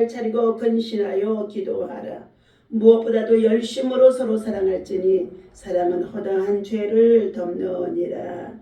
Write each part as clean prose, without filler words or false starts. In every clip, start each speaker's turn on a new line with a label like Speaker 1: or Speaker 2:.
Speaker 1: 알차리고 근신하여 기도하라. 무엇보다도 열심으로 서로 사랑할지니 사랑은 허다한 죄를 덮느니라.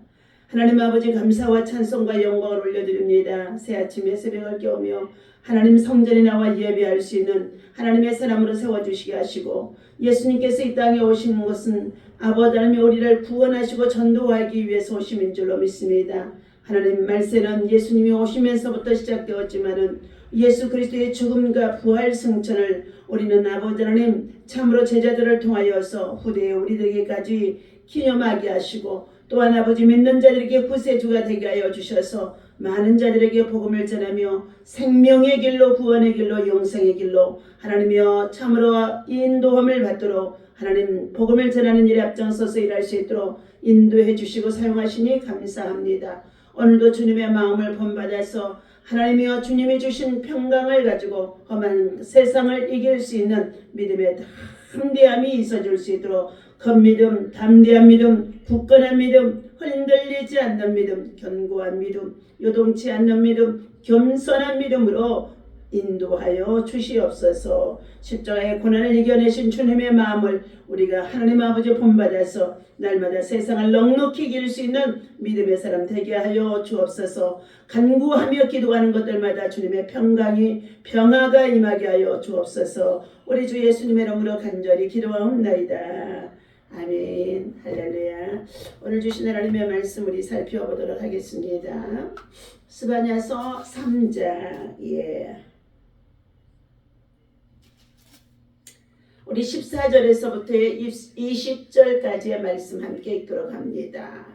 Speaker 1: 하나님 아버지, 감사와 찬송과 영광을 올려드립니다. 새 아침에 새벽을 깨우며 하나님 성전에 나와 예배할 수 있는 하나님의 사람으로 세워주시게 하시고, 예수님께서 이 땅에 오신 것은 아버지 하나님이 우리를 구원하시고 전도하기 위해서 오심인 줄로 믿습니다. 하나님 말세는 예수님이 오시면서부터 시작되었지만은 예수 그리스도의 죽음과 부활 승천을 우리는 아버지 하나님 참으로 제자들을 통하여서 후대에 우리들에게까지 기념하게 하시고, 또한 아버지 믿는 자들에게 구세주가 되게 하여 주셔서 많은 자들에게 복음을 전하며 생명의 길로, 구원의 길로, 영생의 길로 하나님이여 참으로 인도함을 받도록 하나님 복음을 전하는 일에 앞장서서 일할 수 있도록 인도해 주시고 사용하시니 감사합니다. 오늘도 주님의 마음을 본받아서 하나님이여 주님이 주신 평강을 가지고 험한 세상을 이길 수 있는 믿음의 담대함이 있어질 수 있도록 겁믿음, 담대한 믿음, 굳건한 믿음, 흔들리지 않는 믿음, 견고한 믿음, 요동치 않는 믿음, 겸손한 믿음으로 인도하여 주시옵소서. 십자가의 고난을 이겨내신 주님의 마음을 우리가 하나님 아버지 본받아서 날마다 세상을 넉넉히 이길 수 있는 믿음의 사람 되게 하여 주옵소서. 간구하며 기도하는 것들마다 주님의 평화가 임하게 하여 주옵소서. 우리 주 예수님의 이름으로 간절히 기도하옵나이다. 아멘. 할렐루야. 오늘 주신 하나님의 말씀 우리 살펴보도록 하겠습니다. 스바냐서 3장. 우리 14절에서부터 20절까지의 말씀 함께 읽도록 합니다.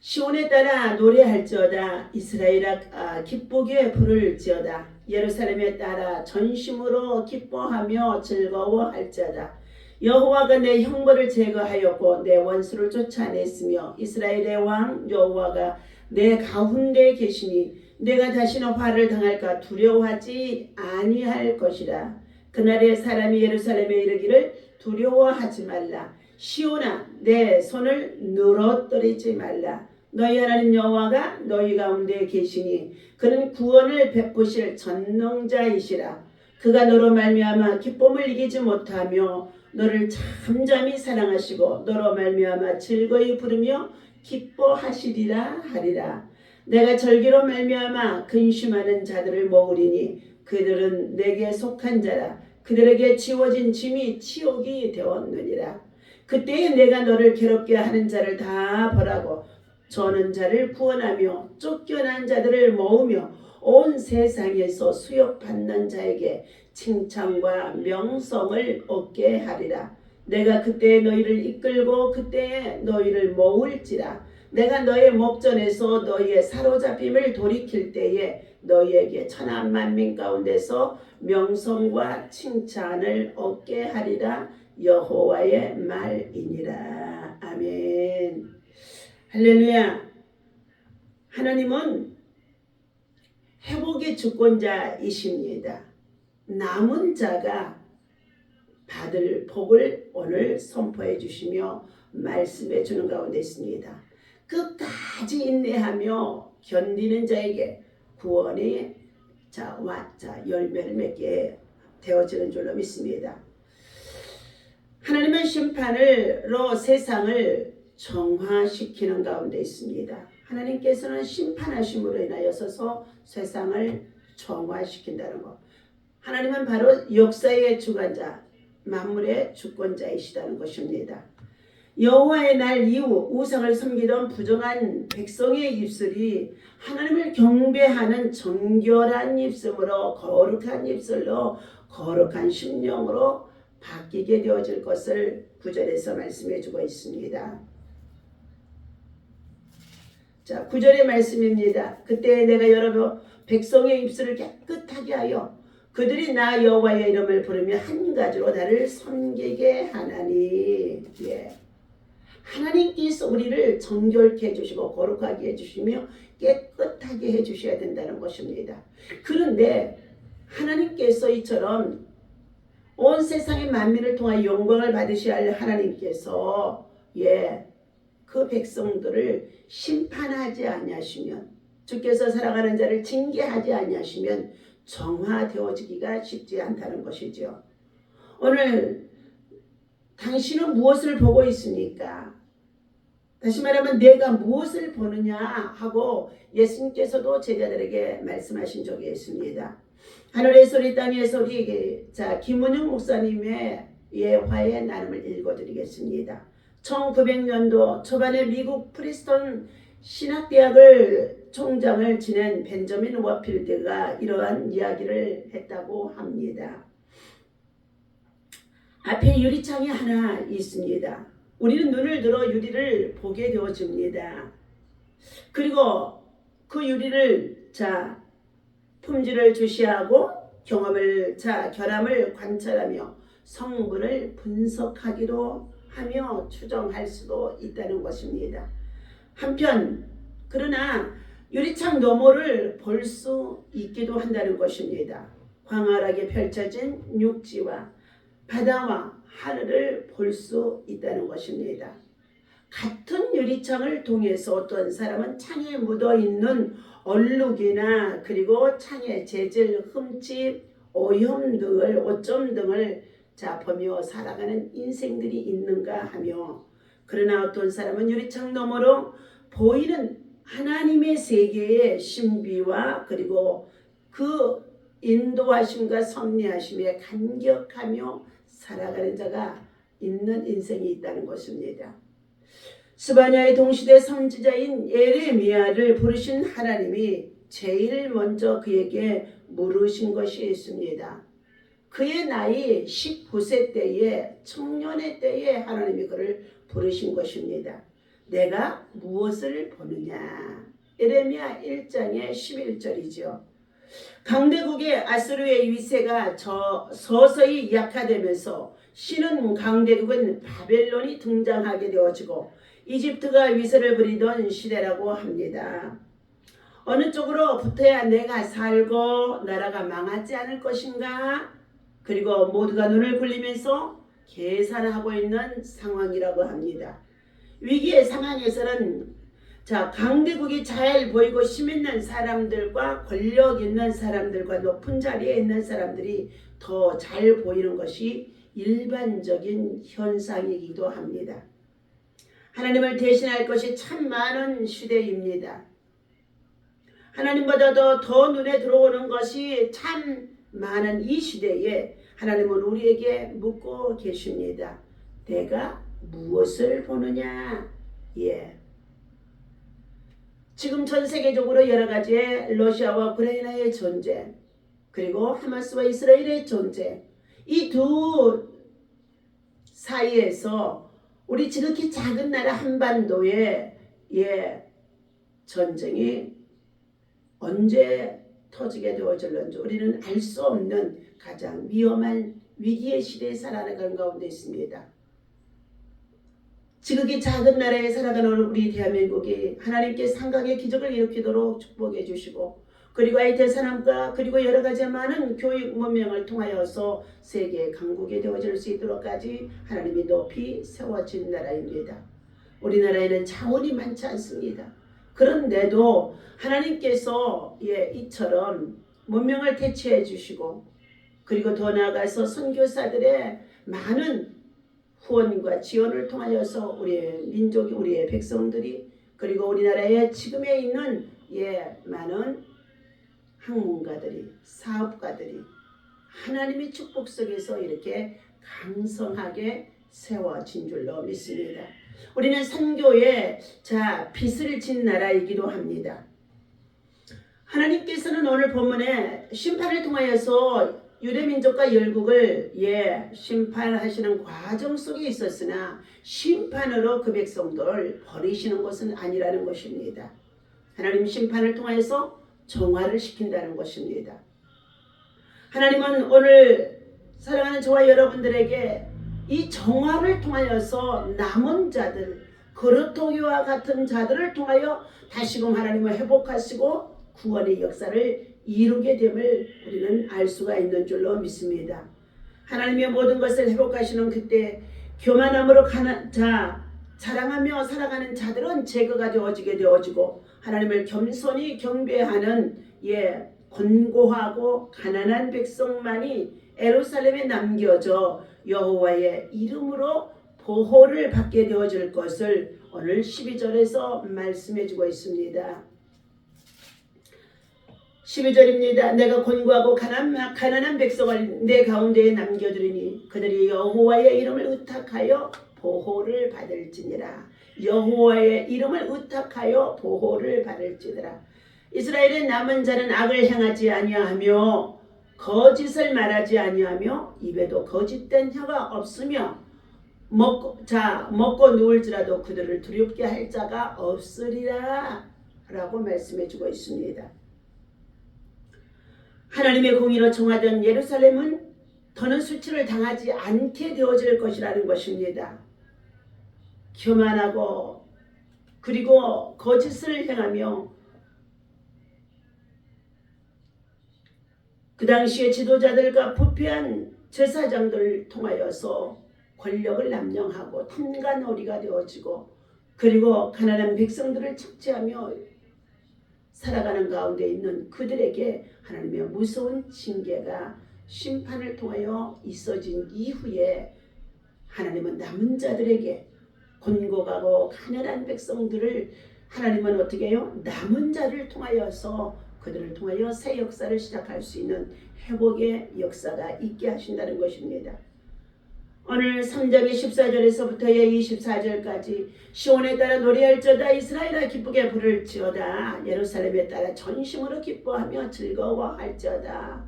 Speaker 1: 시온에 따라 노래할지어다. 이스라엘아 기쁘게 부를지어다. 예루살렘에 따라 전심으로 기뻐하며 즐거워할지어다. 여호와가 내 형벌을 제거하였고 내 원수를 쫓아냈으며 이스라엘의 왕 여호와가 내 가운데 계시니 내가 다시는 화를 당할까 두려워하지 아니할 것이라. 그날에 사람이 예루살렘에 이르기를 두려워하지 말라. 시온아 내 손을 늘어뜨리지 말라. 너희 하나님 여호와가 너희 가운데 계시니 그는 구원을 베푸실 전능자이시라. 그가 너로 말미암아 기쁨을 이기지 못하며 너를 잠잠히 사랑하시고 너로 말미암아 즐거이 부르며 기뻐하시리라 하리라. 내가 절기로 말미암아 근심하는 자들을 모으리니 그들은 내게 속한 자라. 그들에게 지워진 짐이 치욕이 되었느니라. 그때에 내가 너를 괴롭게 하는 자를 다 벌하고 저는 자를 구원하며 쫓겨난 자들을 모으며 온 세상에서 수욕받는 자에게 칭찬과 명성을 얻게 하리라. 내가 그때에 너희를 이끌고 그때에 너희를 모을지라. 내가 너의 목전에서 너희의 사로잡힘을 돌이킬 때에 너희에게 천하 만민 가운데서 명성과 칭찬을 얻게 하리라. 여호와의 말이니라. 아멘. 할렐루야. 하나님은 회복의 주권자이십니다. 남은 자가 받을 복을 오늘 선포해 주시며 말씀해 주는 가운데 있습니다. 끝까지 인내하며 견디는 자에게 구원의 열매를 맺게 되어지는 줄로 믿습니다. 하나님은 심판으로 세상을 정화시키는 가운데 있습니다. 하나님께서는 심판하심으로 인하여서 세상을 정화시킨다는 것. 하나님은 바로 역사의 주관자, 만물의 주권자이시다는 것입니다. 여호와의 날 이후 우상을 섬기던 부정한 백성의 입술이 하나님을 경배하는 정결한 입술로, 거룩한 입술로, 거룩한 심령으로 바뀌게 되어질 것을 9절에서 말씀해 주고 있습니다. 자, 9절의 말씀입니다. 그때 내가 여러 백성의 입술을 깨끗하게 하여 그들이 나 여호와의 이름을 부르며 한 가지로 나를 섬기게 하나니. 하나님께서 우리를 정결케 해주시고 거룩하게 해주시며 깨끗하게 해주셔야 된다는 것입니다. 그런데 하나님께서 이처럼 온 세상의 만민을 통하여 영광을 받으셔야 할 하나님께서 그 백성들을 심판하지 아니하시면, 주께서 사랑하는 자를 징계하지 아니하시면 정화되어지기가 쉽지 않다는 것이죠. 오늘 당신은 무엇을 보고 있습니까? 다시 말하면 내가 무엇을 보느냐 하고 예수님께서도 제자들에게 말씀하신 적이 있습니다. 하늘의 소리 땅의 소리. 자, 김은영 목사님의 화의 나눔을 읽어드리겠습니다. 1900년도 초반에 미국 프리스턴 신학대학을 총장을 지낸 벤저민 워필드가 이러한 이야기를 했다고 합니다. 앞에 유리창이 하나 있습니다. 우리는 눈을 들어 유리를 보게 되어집니다. 그리고 그 유리를 품질을 주시하고 결함을 관찰하며 성분을 분석하기도 하며 추정할 수도 있다는 것입니다. 한편 그러나 유리창 너머를 볼 수 있기도 한다는 것입니다. 광활하게 펼쳐진 육지와 바다와 하늘을 볼 수 있다는 것입니다. 같은 유리창을 통해서 어떤 사람은 창에 묻어있는 얼룩이나 그리고 창의 재질, 흠집, 오염 등을 오점 등을 보며 살아가는 인생들이 있는가 하며, 그러나 어떤 사람은 유리창 너머로 보이는 하나님의 세계의 신비와 그리고 그 인도하심과 섭리하심에 감격하며 살아가는 자가 있는 인생이 있다는 것입니다. 스바냐의 동시대 선지자인 예레미야를 부르신 하나님이 제일 먼저 그에게 물으신 것이 있습니다. 그의 나이 19세 때에, 청년의 때에 하나님이 그를 부르신 것입니다. 내가 무엇을 보느냐. 예레미야 1장의 11절이죠. 강대국의 아수르의 위세가 서서히 약화되면서 신은 강대국은 바벨론이 등장하게 되어지고 이집트가 위세를 부리던 시대라고 합니다. 어느 쪽으로 붙어야 내가 살고 나라가 망하지 않을 것인가? 그리고 모두가 눈을 굴리면서 계산하고 있는 상황이라고 합니다. 위기의 상황에서는 강대국이 잘 보이고 힘 있는 사람들과 권력 있는 사람들과 높은 자리에 있는 사람들이 더 잘 보이는 것이 일반적인 현상이기도 합니다. 하나님을 대신할 것이 참 많은 시대입니다. 하나님보다도 더 눈에 들어오는 것이 참 많은 이 시대에 하나님은 우리에게 묻고 계십니다. 내가 무엇을 보느냐? 지금 전 세계적으로 여러 가지의 러시아와 우크라이나의 전쟁, 그리고 하마스와 이스라엘의 전쟁, 이 두 사이에서 우리 지극히 작은 나라 한반도의 전쟁이 언제 터지게 되어질런지 우리는 알 수 없는 가장 위험한 위기의 시대에 살아가는 가운데 있습니다. 지극히 작은 나라에 살아가는 우리 대한민국이 하나님께 상강의 기적을 일으키도록 축복해 주시고, 그리고 IT 산업과 그리고 여러 가지 많은 교육 문명을 통하여서 세계 강국이 되어질 수 있도록까지 하나님이 높이 세워진 나라입니다. 우리나라에는 자원이 많지 않습니다. 그런데도 하나님께서 이처럼 문명을 대체해 주시고, 그리고 더 나아가서 선교사들의 많은 후원과 지원을 통하여서 우리의 민족이, 우리의 백성들이, 그리고 우리나라에 지금에 있는 많은 학문가들이, 사업가들이 하나님의 축복 속에서 이렇게 강성하게 세워진 줄로 믿습니다. 우리는 선교의 빚을 진 나라이기도 합니다. 하나님께서는 오늘 본문에 심판을 통하여서 유대민족과 열국을 심판하시는 과정 속에 있었으나 심판으로 그 백성들을 버리시는 것은 아니라는 것입니다. 하나님 심판을 통하여서 정화를 시킨다는 것입니다. 하나님은 오늘 사랑하는 저와 여러분들에게 이 정화를 통하여서 남은 자들, 그르토기와 같은 자들을 통하여 다시금 하나님을 회복하시고 구원의 역사를 이루게 됨을 우리는 알 수가 있는 줄로 믿습니다. 하나님의 모든 것을 회복하시는 그때 교만함으로 자랑하며 살아가는 자들은 제거가 되어지게 되어지고, 하나님을 겸손히 경배하는 곤고하고 가난한 백성만이 예루살렘에 남겨져 여호와의 이름으로 보호를 받게 되어질 것을 오늘 12절에서 말씀해 주고 있습니다. 12절입니다. 내가 곤고하고 가난한 백성을 내 가운데에 남겨두리니 그들이 여호와의 이름을 의탁하여 보호를 받을지니라. 여호와의 이름을 의탁하여 보호를 받을지니라. 이스라엘의 남은 자는 악을 행하지 아니하며 거짓을 말하지 아니하며 입에도 거짓된 혀가 없으며 먹고 누울지라도 그들을 두렵게 할 자가 없으리라 라고 말씀해 주고 있습니다. 하나님의 공의로 청하던 예루살렘은 더는 수치를 당하지 않게 되어질 것이라는 것입니다. 교만하고 그리고 거짓을 행하며 그 당시에 지도자들과 부패한 제사장들을 통하여서 권력을 남용하고 탐관오리가 되어지고 그리고 가난한 백성들을 착취하며 살아가는 가운데 있는 그들에게 하나님의 무서운 징계가 심판을 통하여 있어진 이후에 하나님은 남은 자들에게 곤고하고 가난한 백성들을 하나님은 어떻게 해요? 남은 자를 통하여서 그들을 통하여 새 역사를 시작할 수 있는 회복의 역사가 있게 하신다는 것입니다. 오늘 3장의 14절에서부터의 24절까지 시온에 따라 노래할지어다 이스라엘아 기쁘게 부를지어다 예루살렘에 따라 전심으로 기뻐하며 즐거워할지어다.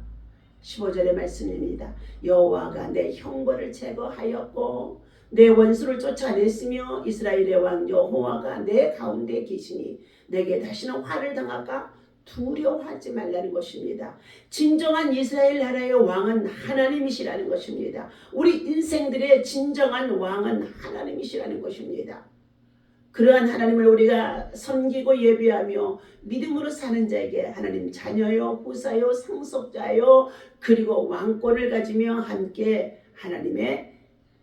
Speaker 1: 15절의 말씀입니다. 여호와가 내 형벌을 제거하였고 내 원수를 쫓아냈으며 이스라엘의 왕 여호와가 내 가운데 계시니 내게 다시는 화를 당할까 두려워하지 말라는 것입니다. 진정한 이스라엘 나라의 왕은 하나님이시라는 것입니다. 우리 인생들의 진정한 왕은 하나님이시라는 것입니다. 그러한 하나님을 우리가 섬기고 예배하며 믿음으로 사는 자에게 하나님 자녀요 후사요 상속자요 그리고 왕권을 가지며 함께 하나님의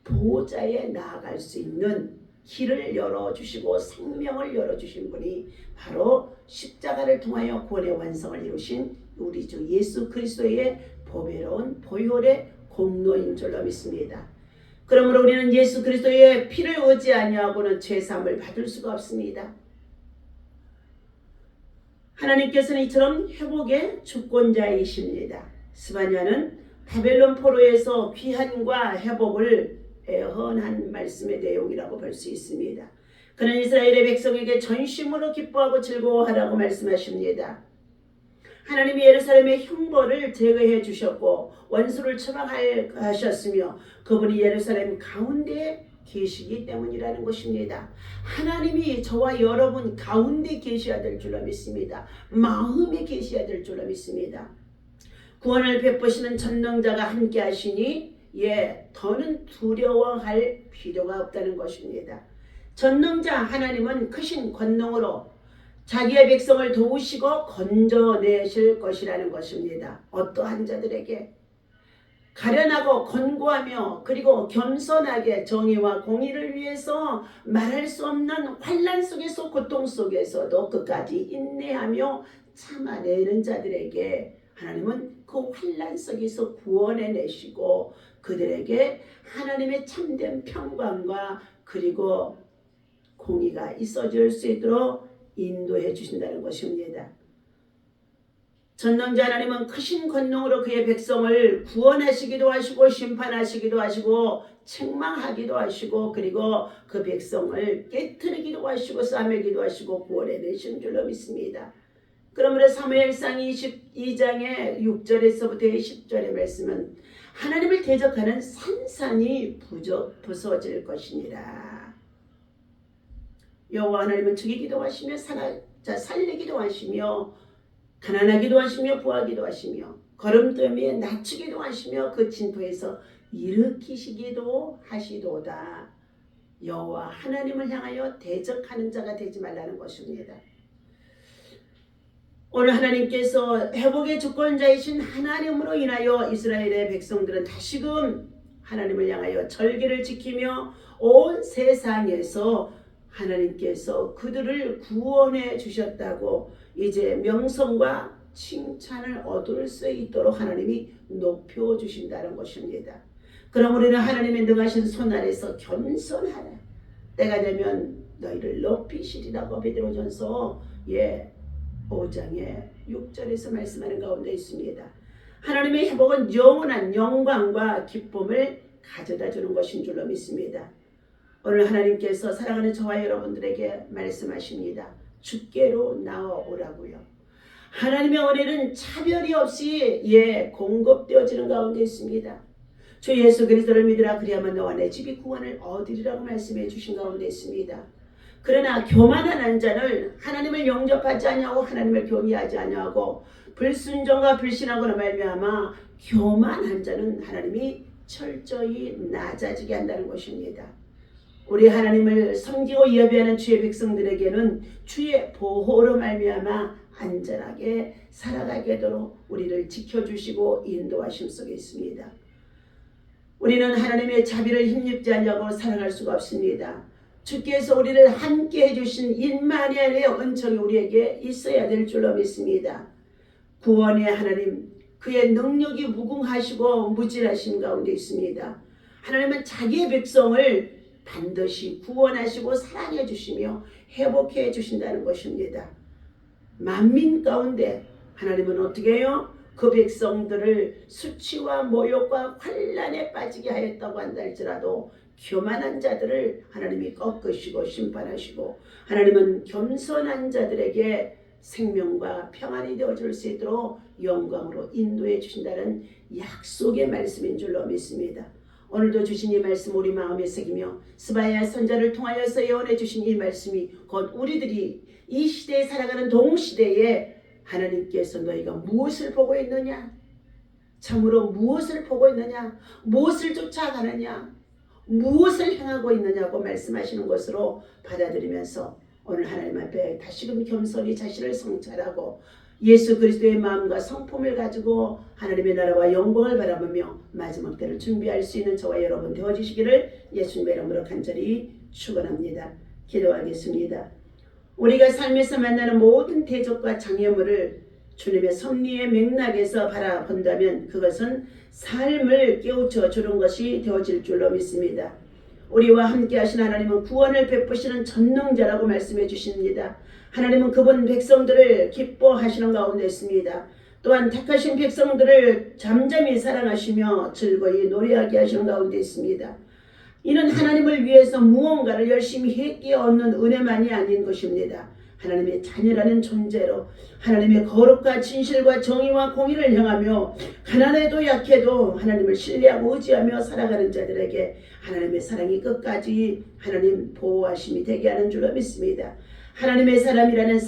Speaker 1: 보호자에 나아갈 수 있는 길을 열어주시고 생명을 열어주신 분이 바로 십자가를 통하여 구원의 완성을 이루신 우리 주 예수 그리스도의 보배로운 보혈의 공로인 줄로 믿습니다. 그러므로 우리는 예수 그리스도의 피를 의지 아니하고는 죄사함을 받을 수가 없습니다. 하나님께서는 이처럼 회복의 주권자이십니다. 스바냐는 바벨론 포로에서 귀환과 회복을 예언한 말씀의 내용이라고 볼 수 있습니다. 그는 이스라엘의 백성에게 전심으로 기뻐하고 즐거워하라고 말씀하십니다. 하나님이 예루살렘의 형벌을 제거해 주셨고 원수를 처방하셨으며 그분이 예루살렘 가운데에 계시기 때문이라는 것입니다. 하나님이 저와 여러분 가운데 계셔야 될 줄로 믿습니다. 마음에 계셔야 될 줄로 믿습니다. 구원을 베푸시는 전능자가 함께 하시니 더는 두려워할 필요가 없다는 것입니다. 전능자 하나님은 크신 권능으로 자기의 백성을 도우시고 건져내실 것이라는 것입니다. 어떠한 자들에게 가련하고 권고하며 그리고 겸손하게 정의와 공의를 위해서 말할 수 없는 환난 속에서 고통 속에서도 끝까지 인내하며 참아내는 자들에게 하나님은 그 환난 속에서 구원해내시고 그들에게 하나님의 참된 평강과 그리고 공의가 있어질 수 있도록 인도해 주신다는 것입니다. 전능자 하나님은 크신 권능으로 그의 백성을 구원하시기도 하시고 심판하시기도 하시고 책망하기도 하시고 그리고 그 백성을 깨트리기도 하시고 싸매기도 하시고 구원해내신 줄로 믿습니다. 그러므로 사무엘상 22장의 6절에서부터 10절의 말씀은 하나님을 대적하는 산산이 부서질 것이니라. 여호와 하나님은 죽이기도 하시며 살리기도 하시며 가난하기도 하시며 부하기도 하시며 거름더미에 낮추기도 하시며 그 진토에서 일으키시기도 하시도다. 여호와 하나님을 향하여 대적하는 자가 되지 말라는 것입니다. 오늘 하나님께서 회복의 주권자이신 하나님으로 인하여 이스라엘의 백성들은 다시금 하나님을 향하여 절기를 지키며 온 세상에서 하나님께서 그들을 구원해 주셨다고 이제 명성과 칭찬을 얻을 수 있도록 하나님이 높여주신다는 것입니다. 그럼 우리는 하나님의 능하신 손 아래서 겸손하라. 때가 되면 너희를 높이시리라고 베드로전서 5장의 6절에서 말씀하는 가운데 있습니다. 하나님의 회복은 영원한 영광과 기쁨을 가져다 주는 것인 줄로 믿습니다. 오늘 하나님께서 사랑하는 저와 여러분들에게 말씀하십니다. 주께로 나아오라고요. 하나님의 은혜는 차별이 없이 공급되어지는 가운데 있습니다. 주 예수 그리스도를 믿으라 그리하면 너와 내 집이 구원을 얻으리라고 말씀해 주신 가운데 있습니다. 그러나 교만한 자는 하나님을 영접하지 아니하고 하나님을 경외하지 아니하고 불순종과 불신하고로 말미암아 교만한 자는 하나님이 철저히 낮아지게 한다는 것입니다. 우리 하나님을 섬기고 예배하는 주의 백성들에게는 주의 보호로 말미암아 안전하게 살아가게 되도록 우리를 지켜주시고 인도하심 속에 있습니다. 우리는 하나님의 자비를 힘입지 않냐고 살아갈 수가 없습니다. 주께서 우리를 함께 해주신 일만이 아니라 은총이 우리에게 있어야 될 줄로 믿습니다. 구원의 하나님, 그의 능력이 무궁하시고 무질하신 가운데 있습니다. 하나님은 자기의 백성을 반드시 구원하시고 사랑해 주시며 회복해 주신다는 것입니다. 만민 가운데 하나님은 어떻게 해요? 그 백성들을 수치와 모욕과 환난에 빠지게 하였다고 한다 할지라도 교만한 자들을 하나님이 꺾으시고 심판하시고 하나님은 겸손한 자들에게 생명과 평안이 되어줄 수 있도록 영광으로 인도해 주신다는 약속의 말씀인 줄로 믿습니다. 오늘도 주신 이 말씀 우리 마음에 새기며 스바야 선자를 통하여서 예언해 주신 이 말씀이 곧 우리들이 이 시대에 살아가는 동시대에 하나님께서 너희가 무엇을 보고 있느냐? 참으로 무엇을 보고 있느냐? 무엇을 쫓아가느냐? 무엇을 향하고 있느냐고 말씀하시는 것으로 받아들이면서 오늘 하나님 앞에 다시금 겸손히 자신을 성찰하고 예수 그리스도의 마음과 성품을 가지고 하나님의 나라와 영광을 바라보며 마지막 때를 준비할 수 있는 저와 여러분 되어주시기를 예수님의 이름으로 간절히 축원합니다. 기도하겠습니다. 우리가 삶에서 만나는 모든 대적과 장애물을 주님의 섭리의 맥락에서 바라본다면 그것은 삶을 깨우쳐 주는 것이 되어질 줄로 믿습니다. 우리와 함께 하신 하나님은 구원을 베푸시는 전능자라고 말씀해 주십니다. 하나님은 그분 백성들을 기뻐하시는 가운데 있습니다. 또한 택하신 백성들을 잠잠히 사랑하시며 즐거이 노래하게 하시는 가운데 있습니다. 이는 하나님을 위해서 무언가를 열심히 했기에 얻는 은혜만이 아닌 것입니다. 하나님의 자녀라는 존재로 하나님의 거룩과 진실과 정의와 공의를 향하며 가난해도 약해도 하나님을 신뢰하고 의지하며 살아가는 자들에게 하나님의 사랑이 끝까지 하나님 보호하심이 되게 하는 줄로 믿습니다. 하나님의 사람이라는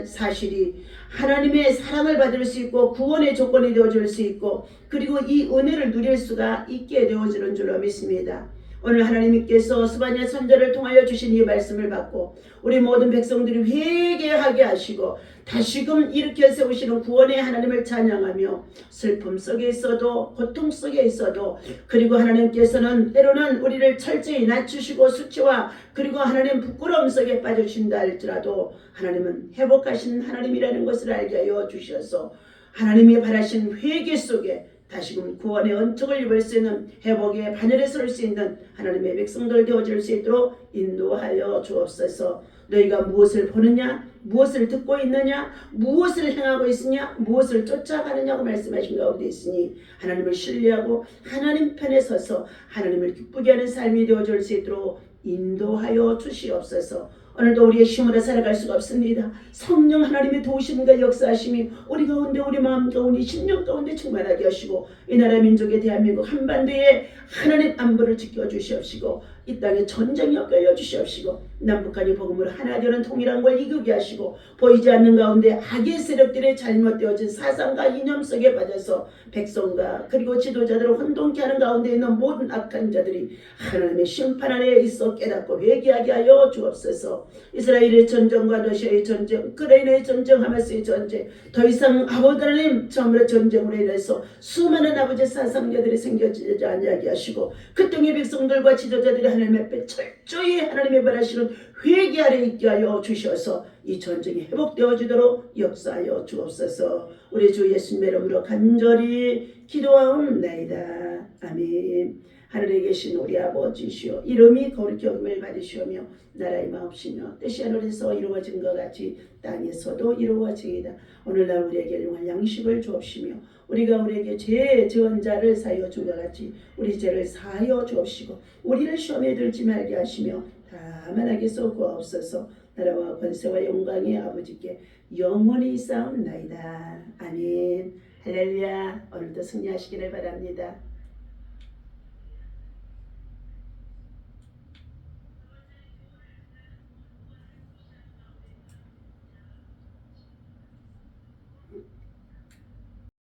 Speaker 1: 사실이 하나님의 사랑을 받을 수 있고 구원의 조건이 되어줄 수 있고 그리고 이 은혜를 누릴 수가 있게 되어지는 줄로 믿습니다. 오늘 하나님께서 스바냐 선자를 통하여 주신 이 말씀을 받고 우리 모든 백성들이 회개하게 하시고 다시금 일으켜 세우시는 구원의 하나님을 찬양하며 슬픔 속에 있어도 고통 속에 있어도 그리고 하나님께서는 때로는 우리를 철저히 낮추시고 수치와 그리고 하나님 부끄러움 속에 빠져주신다 할지라도 하나님은 회복하신 하나님이라는 것을 알게 하여 주셔서 하나님이 바라신 회개 속에 다시금 구원의 은총을 입을 수 있는 회복의 바늘에 설 수 있는 하나님의 백성들 되어질 수 있도록 인도하여 주옵소서. 너희가 무엇을 보느냐, 무엇을 듣고 있느냐, 무엇을 행하고 있으냐, 무엇을 쫓아가느냐고 말씀하신 가운데 있으니 하나님을 신뢰하고 하나님 편에 서서 하나님을 기쁘게 하는 삶이 되어질 수 있도록 인도하여 주시옵소서. 오늘도 우리의 힘으로 살아갈 수가 없습니다. 성령 하나님의 도우심과 역사하심이 우리 가운데 우리 마음 가운데 심령 가운데 충만하게 하시고 이 나라 민족의 대한민국 한반도에 하나님 안보를 지켜주시옵시고 이 땅에 전쟁이 없게 하여 주시옵시고 남북한이 복음으로 하나 되는 통일함과 이루게 하시고 보이지 않는 가운데 악의 세력들의 잘못되어진 사상과 이념 속에 빠져서 백성과 그리고 지도자들을 혼돈케 하는 가운데 있는 모든 악한 자들이 하나님의 심판 아래에 있어 깨닫고 회개하게 하여 주옵소서. 이스라엘의 전쟁과 러시아의 전쟁, 우크라이나의 전쟁, 하마스의 전쟁, 더 이상 아버지 하나님 참으로 전쟁으로 인해서 수많은 아버지 사상자들이 생겨지지 아니하게 하시고 그 땅의 백성들과 지도자들이 하나님 앞에 철저히 하나님의 바라시는 회개 아래 있게 하여 주셔서 이 전쟁이 회복되어지도록 역사하여 주옵소서. 우리 주 예수님의 이름으로 간절히 기도하옵나이다. 아멘. 하늘에 계신 우리 아버지시여, 이름이 거룩히 여김을 받으시오며 나라의 마옵시며 뜻이 하늘에서 이루어진 것 같이 땅에서도 이루어지이다. 오늘날 우리에게 일용할 양식을 주옵시며 우리가 우리에게 죄 지은 자를 사하여 준 것 같이 우리 죄를 사하여 주옵시고 우리를 시험에 들지 말게 하시며 다만 악에서 구하옵소서. 나라와 권세와 영광이 아버지께 영원히 있사옵나이다. 아멘. 할렐루야. 오늘도 승리하시기를 바랍니다.